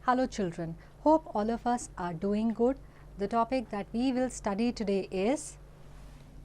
Hello children, hope all of us are doing good. The topic that we will study today is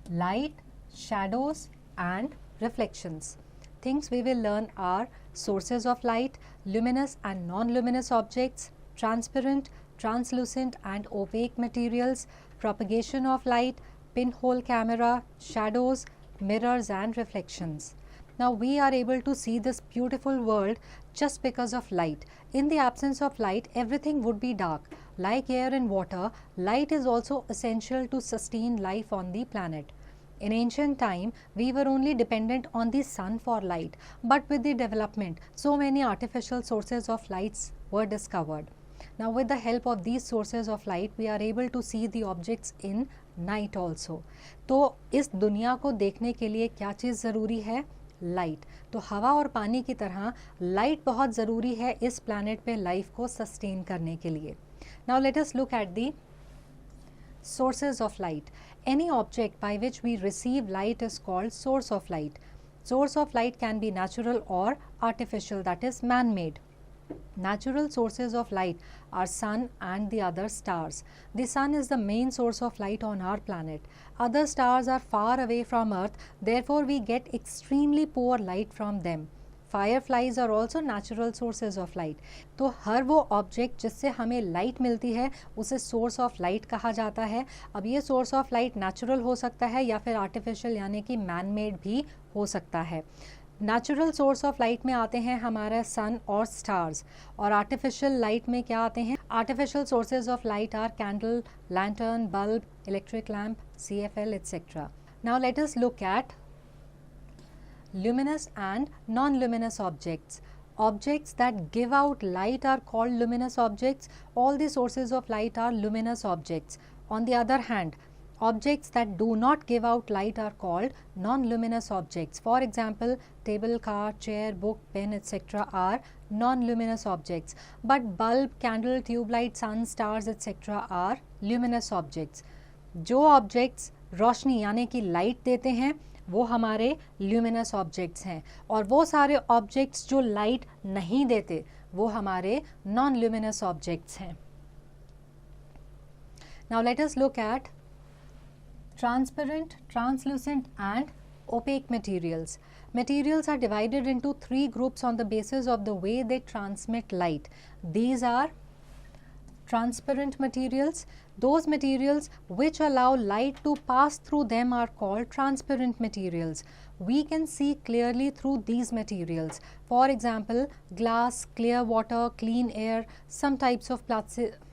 light, shadows and reflections. Things we will learn are sources of light, luminous and non-luminous objects, transparent, translucent and opaque materials, propagation of light, pinhole camera, shadows, mirrors and reflections. Now we are able to see this beautiful world just because of light. In the absence of light, everything would be dark. Like air and water, light is also essential to sustain life on the planet. In ancient time, we were only dependent on the sun for light, but with the development, so many artificial sources of lights were discovered. Now with the help of these sources of light, we are able to see the objects in night also. तो इस दुनिया को देखने के लिए क्या चीज़ ज़रूरी है? लाइट. तो हवा और पानी की तरह लाइट बहुत ज़रूरी है इस प्लैनेट पे लाइफ को सस्टेन करने के लिए. Now let us look at the sources of light. Any object by which we receive light is called source of light. Source of light can be natural or artificial, that is man-made. Natural sources of light are sun and the other stars. The sun is the main source of light on our planet. Other stars are far away from Earth, therefore we get extremely poor light from them. Fireflies are also natural sources of light. तो हर वो object जिससे हमें light मिलती है उसे source of light कहा जाता है. अब ये सोर्स ऑफ लाइट नेचुरल हो सकता है या फिर आर्टिफिशियल यानी कि मैन मेड भी हो सकता है. नेचुरल सोर्स ऑफ लाइट में आते हैं हमारा सन और स्टार्स, और आर्टिफिशियल लाइट में क्या आते हैं? Artificial sources of light are candle, lantern, bulb, electric lamp, CFL etc. Now let us look at luminous and non-luminous objects. Objects that give out light are called luminous objects. All the sources of light are luminous objects. On the other hand, objects that do not give out light are called non-luminous objects. For example, table, car, chair, book, pen etc. are non-luminous objects. But bulb, candle, tube light, sun, stars etc. are luminous objects. जो objects रोशनी यानी कि light देते हैं वो हमारे luminous objects हैं, और वो सारे ऑब्जेक्ट्स जो लाइट नहीं देते वो हमारे नॉन ल्यूमिनस ऑब्जेक्ट्स हैं. Now let us look at transparent, translucent and opaque materials. Materials are divided into three groups on the basis of the way they transmit light. These are transparent materials. Those materials which allow light to pass through them are called transparent materials. We can see clearly through these materials. For example, glass, clear water, clean air, some types of plastic.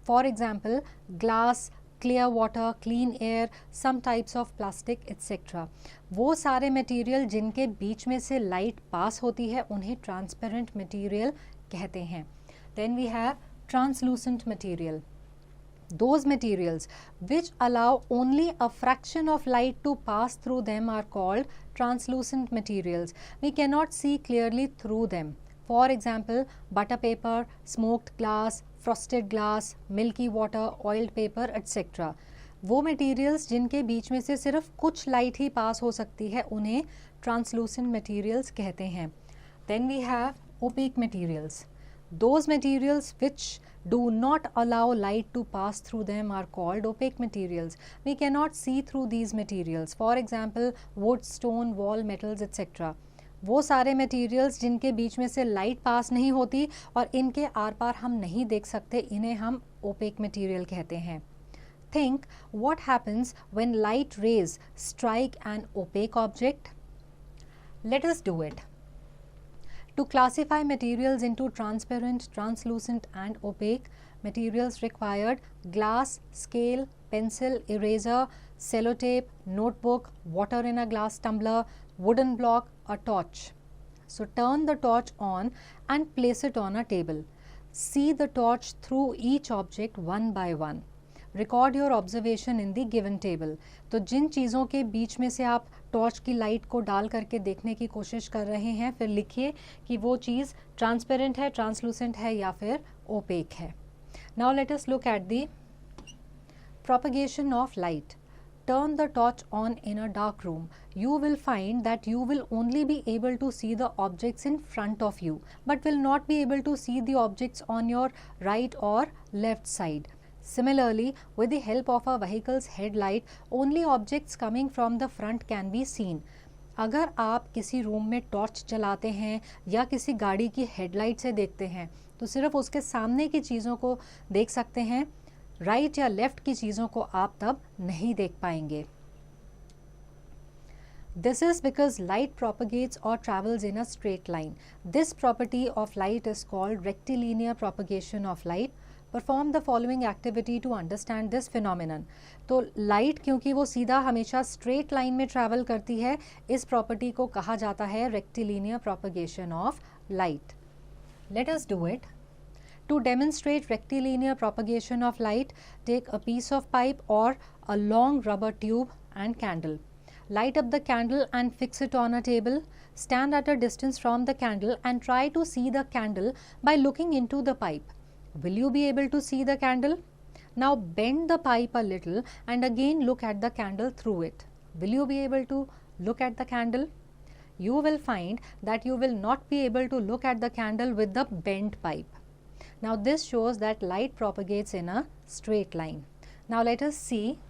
For example, glass, clear water, clean air, some types of plastic etc. वो सारे material जिनके बीच में से light pass होती है उन्हें transparent material कहते हैं. Then we have translucent material. Those materials which allow only a fraction of light to pass through them are called translucent materials. We cannot see clearly through them. For example, butter paper, smoked glass, frosted glass, milky water, oiled paper etc. वो materials जिनके बीच में से सिर्फ कुछ light ही pass हो सकती है उन्हें translucent materials कहते हैं. Then we have opaque materials. Those materials which do not allow light to pass through them are called opaque materials. We cannot see through these materials. For example, wood, stone, wall, metals etc. वो सारे materials जिनके बीच में से light pass नहीं होती और इनके are पार हम नहीं देख सकते, इन्हें हम ओपेक मटेरियल कहते हैं. Think what happens when light rays strike an opaque object. Let us do it. To classify materials into transparent, translucent and opaque, materials required glass, scale, pencil, eraser, sellotape, notebook, water in a glass tumbler, wooden block, a torch. So turn the torch on and place it on a table. See the torch through each object one by one. Record your observation in the given table. तो जिन चीज़ों के बीच में से आप torch की light को डाल करके देखने की कोशिश कर रहे हैं, फिर लिखिए कि वो चीज़ ट्रांसपेरेंट है, ट्रांसलूसेंट है या फिर ओपेक है. Now let us look at the propagation of light. turn the torch on in a dark room, you will find that you will only be able to see the objects in front of you, but will not be able to see the objects on your right or left side. Similarly, with the help of a vehicle's headlight, only objects coming from the front can be seen. अगर आप किसी room में torch जलाते हैं या किसी गाड़ी की हेडलाइट से देखते हैं तो सिर्फ उसके सामने की चीज़ों को देख सकते हैं, राइट या लेफ्ट की चीज़ों को आप तब नहीं देख पाएंगे. This is because light propagates or travels in a straight line. This property of light is called rectilinear propagation of light. Perform the following activity to understand this phenomenon. तो लाइट क्योंकि वो सीधा हमेशा स्ट्रेट लाइन में travel करती है, इस property को कहा जाता है rectilinear propagation of light. Let us do it. To demonstrate rectilinear propagation of light, take a piece of pipe or a long rubber tube and candle. Light up the candle and fix it on a table. Stand at a distance from the candle and try to see the candle by looking into the pipe. Will you be able to see the candle? Now bend the pipe a little and again look at the candle through it. Will you be able to look at the candle? You will find that you will not be able to look at the candle with the bent pipe. Now this shows that light propagates in a straight line. Now let us see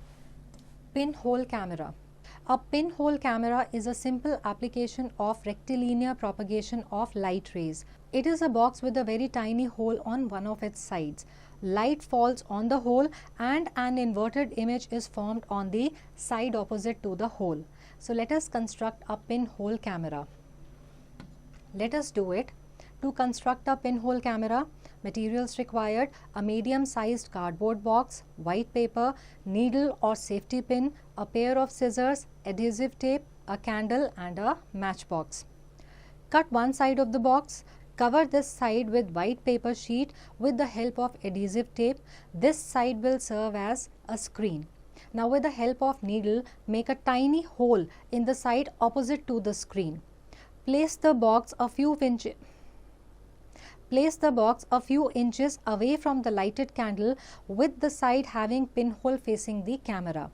pinhole camera. A pinhole camera is a simple application of rectilinear propagation of light rays. It is a box with a very tiny hole on one of its sides. Light falls on the hole and an inverted image is formed on the side opposite to the hole. So let us construct a pinhole camera. Let us do it. To construct a pinhole camera, materials required: a medium-sized cardboard box, white paper, needle or safety pin, a pair of scissors, adhesive tape, a candle and a matchbox. Cut one side of the box. Cover this side with white paper sheet with the help of adhesive tape. This side will serve as a screen. Now with the help of needle, make a tiny hole in the side opposite to the screen. Place the box a few inches away from the lighted candle with the side having pinhole facing the camera.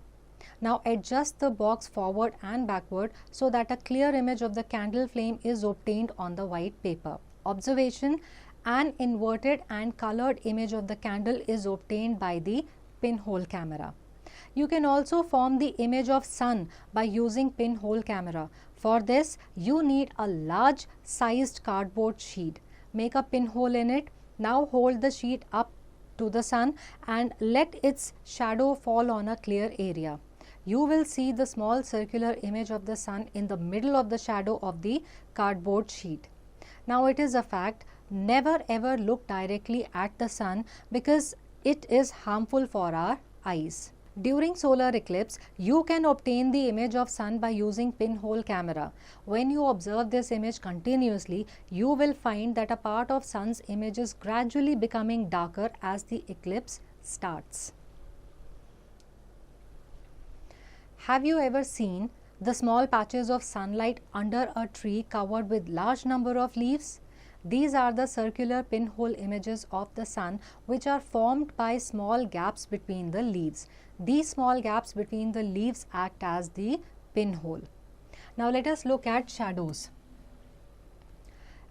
Now adjust the box forward and backward so that a clear image of the candle flame is obtained on the white paper. Observation: an inverted and colored image of the candle is obtained by the pinhole camera. You can also form the image of sun by using pinhole camera. For this, you need a large sized cardboard sheet. Make a pinhole in it. Now hold the sheet up to the sun and let its shadow fall on a clear area. You will see the small circular image of the sun in the middle of the shadow of the cardboard sheet. Now it is a fact, never ever look directly at the sun because it is harmful for our eyes. During solar eclipse, you can obtain the image of sun by using pinhole camera. When you observe this image continuously, you will find that a part of sun's image is gradually becoming darker as the eclipse starts. Have you ever seen the small patches of sunlight under a tree covered with large number of leaves? These are the circular pinhole images of the sun which are formed by small gaps between the leaves. These small gaps between the leaves act as the pinhole. Now let us look at shadows.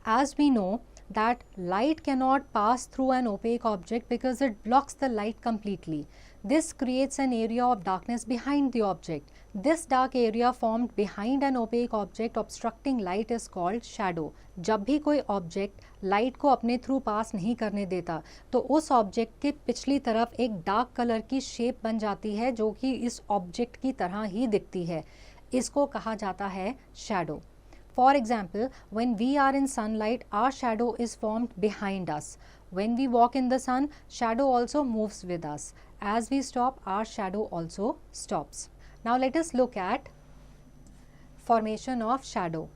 As we know that light cannot pass through an opaque object because it blocks the light completely. This creates an area of darkness behind the object. This dark area formed behind an opaque object obstructing light is called shadow. जब भी कोई object light को अपने through pass नहीं करने देता तो उस ऑब्जेक्ट के पिछली तरफ एक डार्क कलर की शेप बन जाती है जो कि इस ऑब्जेक्ट की तरह ही दिखती है. इसको कहा जाता है shadow. For example, when we are in sunlight, our shadow is formed behind us. When we walk in the sun, shadow also moves with us. As we stop, our shadow also stops. Now let us look at formation of shadow.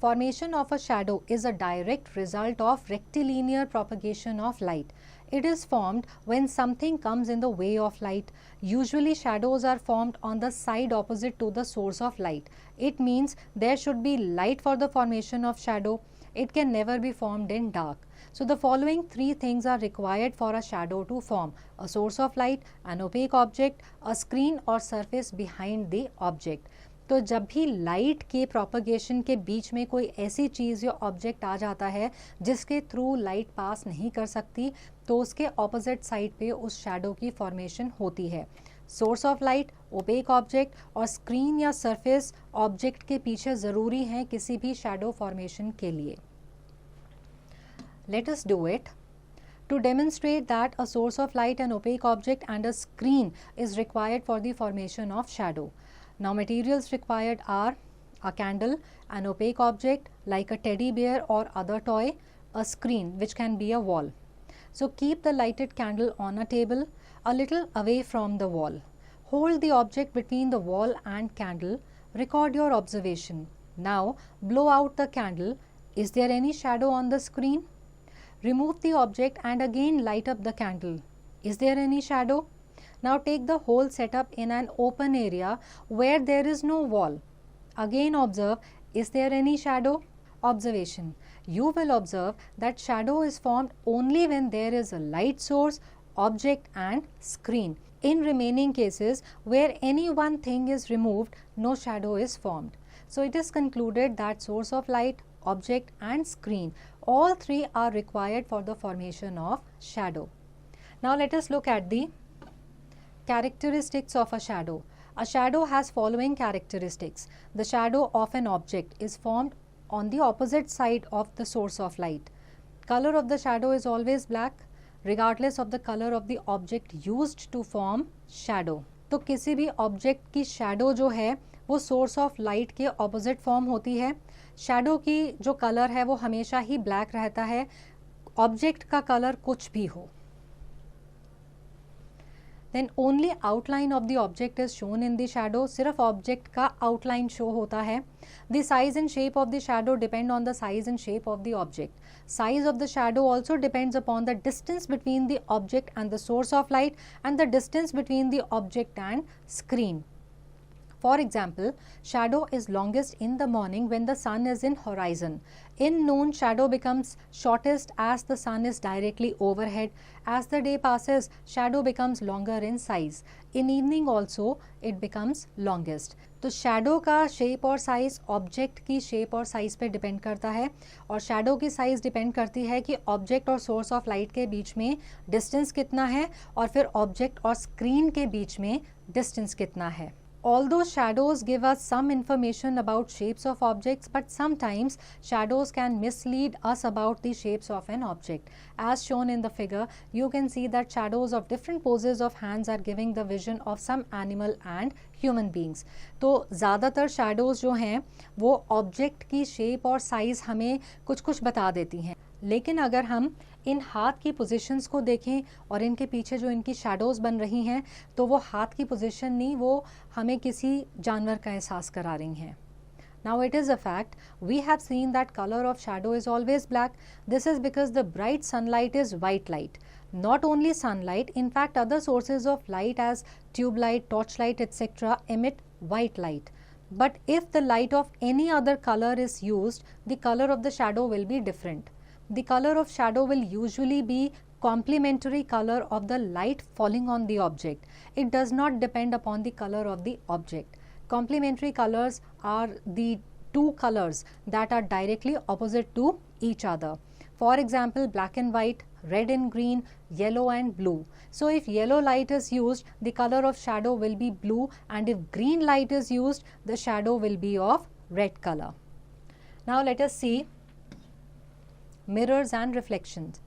Formation of a shadow is a direct result of rectilinear propagation of light. It is formed when something comes in the way of light. Usually shadows are formed on the side opposite to the source of light. It means there should be light for the formation of shadow. It can never be formed in dark. So the following three things are required for a shadow to form: a source of light, an opaque object, a screen or surface behind the object. तो जब भी light के propagation के बीच में कोई ऐसी चीज़ या object आ जाता है जिसके थ्रू लाइट पास नहीं कर सकती, तो उसके ऑपोजिट साइड पे उस शैडो की फॉर्मेशन होती है. Source of light, opaque object और स्क्रीन या सरफेस ऑब्जेक्ट के पीछे ज़रूरी हैं किसी भी शैडो फॉर्मेशन के लिए. Let us do it. To demonstrate that a source of light, an opaque object and a screen is required for the formation of shadow. Now materials required are a candle, an opaque object like a teddy bear or other toy, a screen which can be a wall. So keep the lighted candle on a table a little away from the wall. Hold the object between the wall and candle. Record your observation. Now blow out the candle. Is there any shadow on the screen? Remove the object and again light up the candle. Is there any shadow? Now take the whole setup in an open area where there is no wall. Again observe, is there any shadow? Observation. You will observe that shadow is formed only when there is a light source, object and screen. In remaining cases where any one thing is removed, no shadow is formed. So it is concluded that source of light, object and screen, all three are required for the formation of shadow. Now let us look at the characteristics of a shadow. A shadow has following characteristics. The shadow of an object is formed on the opposite side of the source of light. Color of the shadow is always black regardless of the color of the object used to form shadow. तो किसी भी object की shadow जो है वो source of light के opposite form होती है. शैडो की जो कलर है वो हमेशा ही ब्लैक रहता है, ऑब्जेक्ट का कलर कुछ भी हो. Then only outline of the object is shown in the shadow. सिर्फ ऑब्जेक्ट का आउटलाइन शो होता है. The size and shape of the shadow depend on the size and shape of the object. Size of the shadow also depends upon the distance between the object and the source of light and the distance between the object and screen. For example, shadow is longest in the morning when the sun is in horizon. In noon, shadow becomes shortest as the sun is directly overhead. As the day passes, shadow becomes longer in size. In evening also, it becomes longest. तो shadow का shape और size object की shape और size पे depend करता है, और shadow की साइज डिपेंड करती है कि ऑब्जेक्ट और सोर्स ऑफ लाइट के बीच में डिस्टेंस कितना है और फिर ऑब्जेक्ट और स्क्रीन के बीच में डिस्टेंस कितना है. Although shadows give us some information about shapes of objects, but sometimes shadows can mislead us about the shapes of an object. As shown in the figure, you can see that shadows of different poses of hands are giving the vision of some animal and human beings. तो ज़्यादातर shadows जो हैं वो object की shape और size हमें कुछ कुछ बता देती हैं, लेकिन अगर हम इन हाथ की पोजीशंस को देखें और इनके पीछे जो इनकी शैडोज़ बन रही हैं तो वो हाथ की पोजीशन नहीं, वो हमें किसी जानवर का एहसास करा रही हैं. Now it is a fact, we have seen that color of shadow is always black. This is because the bright sunlight is white light. Not only sunlight, in fact other sources of light as tube light, torchlight etc. emit white light. But if the light of any other color is used, the color of the shadow will be different. The color of shadow will usually be complementary color of the light falling on the object. It does not depend upon the color of the object. Complementary colors are the two colors that are directly opposite to each other. For example, black and white, red and green, yellow and blue. So if yellow light is used, the color of shadow will be blue, and if green light is used, the shadow will be of red color. Now let us see mirrors and reflections.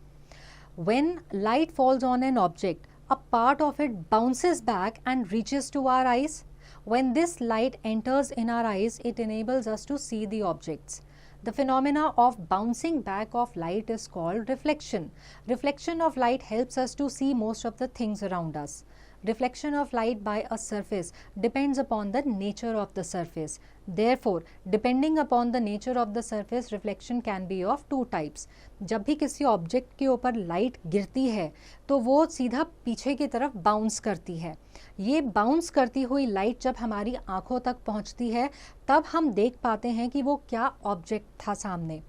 When light falls on an object, a part of it bounces back and reaches to our eyes. When this light enters in our eyes, it enables us to see the objects. The phenomena of bouncing back of light is called reflection. Reflection of light helps us to see most of the things around us. Reflection of light by a surface depends upon the nature of the surface. Therefore, depending upon the nature of the surface, reflection can be of two types. जब भी किसी object के ऊपर light गिरती है तो वो सीधा पीछे की तरफ बाउंस करती है. ये बाउंस करती हुई लाइट जब हमारी आंखों तक पहुंचती है तब हम देख पाते हैं कि वो क्या ऑब्जेक्ट था सामने.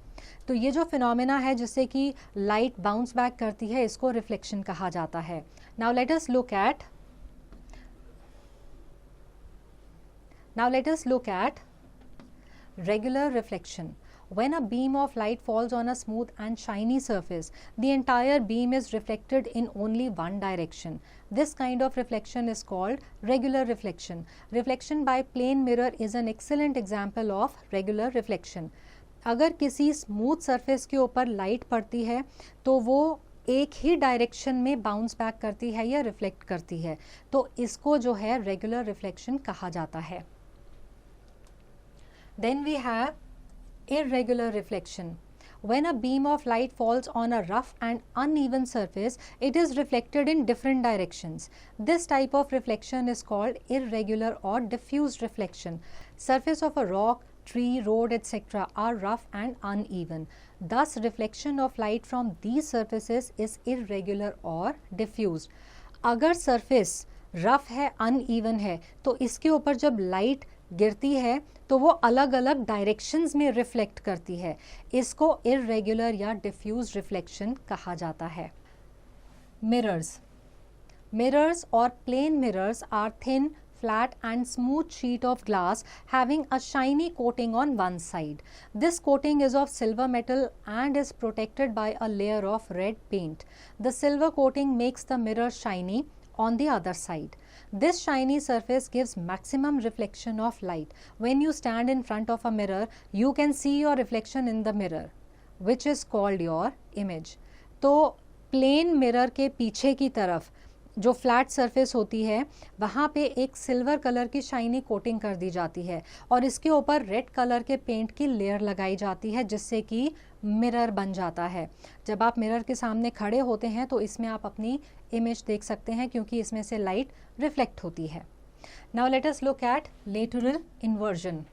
तो ये जो फिनोमेना है जिससे कि लाइट बाउंस बैक करती है, इसको रिफ्लेक्शन कहा जाता है. Now let us look at regular reflection. When a beam of light falls on a smooth and shiny surface, the entire beam is reflected in only one direction. This kind of reflection is called regular reflection. Reflection by plane mirror is an excellent example of regular reflection. अगर किसी smooth surface के ऊपर light पड़ती है तो वो एक ही direction में बाउंस बैक करती है या रिफ्लेक्ट करती है, तो इसको जो है रेगुलर रिफ्लेक्शन कहा जाता है. Then we have irregular reflection. When a beam of light falls on a rough and uneven surface, it is reflected in different directions. This type of reflection is called irregular or diffuse reflection. Surface of a rock, tree, road, etc. are rough and uneven. Thus, reflection of light from these surfaces is irregular or diffused. अगर surface rough है, uneven है, तो इसके ऊपर जब light गिरती है तो वो अलग अलग डायरेक्शंस में रिफ्लेक्ट करती है. इसको इररेगुलर या डिफ्यूज रिफ्लेक्शन कहा जाता है. मिरर्स और plane mirrors are thin, flat and smooth sheet of glass having a shiny coating on one side. This coating is of silver metal and is protected by a layer of red paint. The silver coating makes the mirror shiny on the other side. This shiny surface gives maximum reflection of light. When you stand in front of a mirror, you can see your reflection in the mirror, which is called your image. तो plane mirror के पीछे की तरफ जो flat surface होती है वहाँ पे एक सिल्वर कलर की शाइनी कोटिंग कर दी जाती है और इसके ऊपर रेड कलर के पेंट की लेयर लगाई जाती है जिससे कि मिरर बन जाता है. जब आप मिरर के सामने खड़े होते हैं तो इसमें आप अपनी इमेज देख सकते हैं क्योंकि इसमें से लाइट रिफ्लेक्ट होती है. Now let us look at lateral inversion.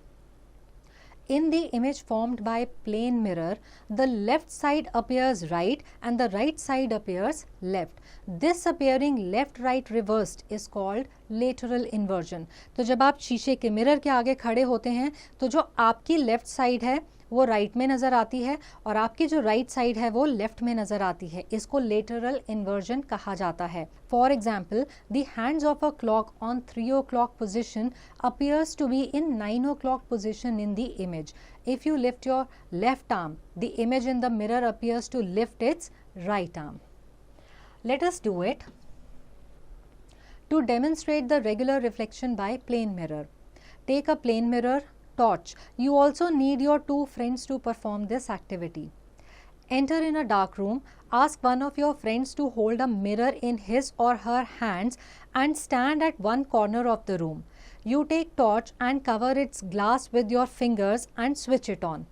In the image formed by plane mirror, the left side appears right and the right side appears left. This appearing left-right reversed is called lateral inversion. तो जब आप शीशे के mirror के आगे खड़े होते हैं तो जो आपकी लेफ्ट साइड है वो राइट में नज़र आती है और आपकी जो राइट साइड है वो लेफ्ट में नज़र आती है. इसको लेटरल इन्वर्जन कहा जाता है. For example, the hands of a clock on 3 o'clock position appears to be in 9 o'clock position in the image. If you lift your left arm, the image in the mirror appears to lift its right arm. Let us do it. To demonstrate the regular reflection by plane mirror, take a plane mirror, torch. You also need your two friends to perform this activity. Enter in a dark room. Ask one of your friends to hold a mirror in his or her hands and stand at one corner of the room. You take torch and cover its glass with your fingers and switch it on.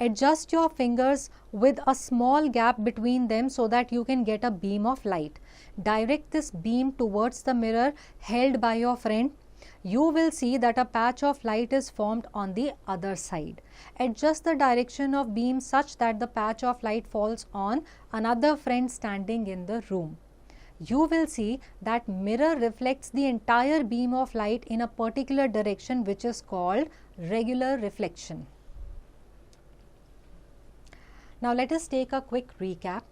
Adjust your fingers with a small gap between them so that you can get a beam of light. Direct this beam towards the mirror held by your friend. You will see that a patch of light is formed on the other side. Adjust the direction of beam such that the patch of light falls on another friend standing in the room. You will see that mirror reflects the entire beam of light in a particular direction, which is called regular reflection. Now let us take a quick recap.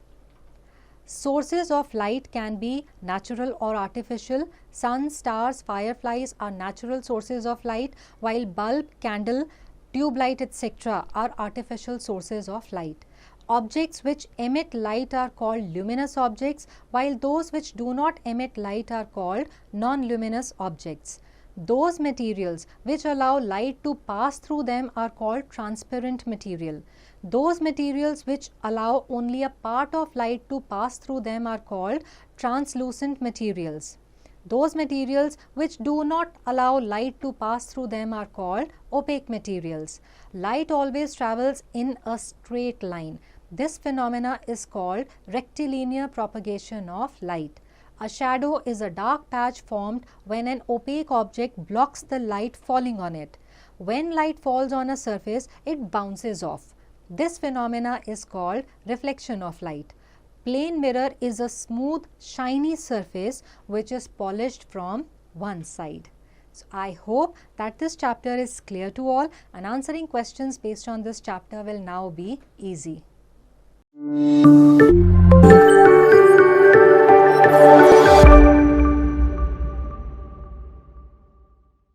Sources of light can be natural or artificial. Sun, stars, fireflies are natural sources of light, while bulb, candle, tube light, etc. are artificial sources of light. Objects which emit light are called luminous objects, while those which do not emit light are called non-luminous objects. Those materials which allow light to pass through them are called transparent material. Those materials which allow only a part of light to pass through them are called translucent materials. Those materials which do not allow light to pass through them are called opaque materials. Light always travels in a straight line. This phenomena is called rectilinear propagation of light. A shadow is a dark patch formed when an opaque object blocks the light falling on it. When light falls on a surface, it bounces off. This phenomena is called reflection of light. Plane mirror is a smooth, shiny surface which is polished from one side. So I hope that this chapter is clear to all, and answering questions based on this chapter will now be easy.